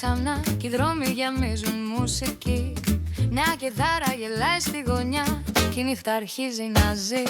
ξανά κι οι δρόμοι γεμίζουν μουσική. Μια κιθάρα γελάει στη γωνιά κι η νύχτα αρχίζει να ζει.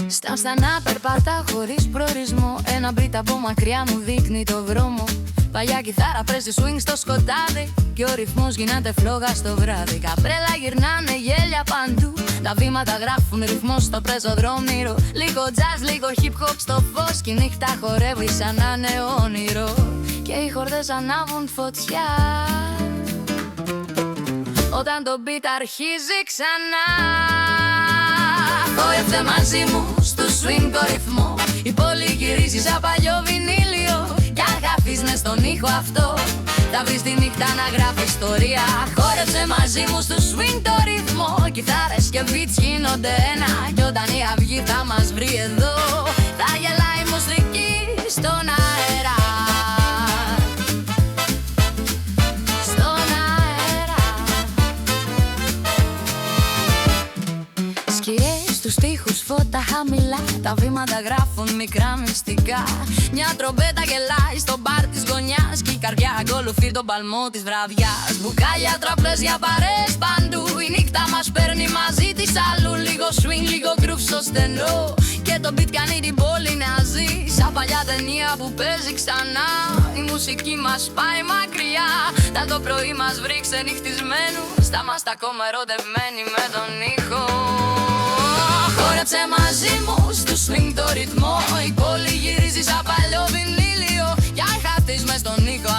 Στα στενά περπατά χωρίς προορισμό. Ένα μπρίτ από μακριά μου δείχνει το δρόμο. Παλιά κιθάρα παίζει swing στο σκοτάδι κι ο ρυθμός γίνεται φλόγα στο βράδυ. Καπρέλα γυρνάνε γέλια παντού. Τα βήματα γράφουν ρυθμό στο πεζοδρόμιο. Λίγο jazz, λίγο hip hop στο φως κι η νύχτα χορεύει σαν να είναι όνειρο. Και οι χορδές ανάβουν φωτιά όταν το beat αρχίζει ξανά. Χόρεψε μαζί μου στο swing το ρυθμό. Η πόλη γυρίζει σαν παλιό βινίλιο. Κι αν χαθείς μες στον ήχο αυτό θα βρεις τη νύχτα να γράφει ιστορία. Χόρεψε μαζί μου στο swing το ρυθμό. Κιθάρες και beats γίνονται ένα. Κι όταν η αυγή θα μας βρει εδώ θα γελάει η μουσική στον αέρα. Στον αέρα. Σκιές στους στίχους, φώτα χαμηλά. Τα βήματα γράφουν μικρά μυστικά. Μια τρομπέτα γελάει στο μπαρ της γωνιάς κι η καρδιά ακολουθεί τον παλμό της βραδιάς. Μπουκάλια, τραπέζια, παρέες παντού. Η νύχτα μας παίρνει μαζί της αλλού. Λίγο swing, λίγο groove στο στενό. Και το beat κάνει την πόλη να ζει σαν παλιά ταινία που παίζει ξανά. Η μουσική μας πάει μακριά. Θα το πρωί μας βρει ξενυχτισμένους. Θα είμαστε ακόμα ερωτευμένοι με τον ήχο. Χόρεψε μαζί μου στο swing το ρυθμό. Η πόλη γυρίζει σαν παλιό βινίλιο. Κι αν χαθείς μες στον ήχο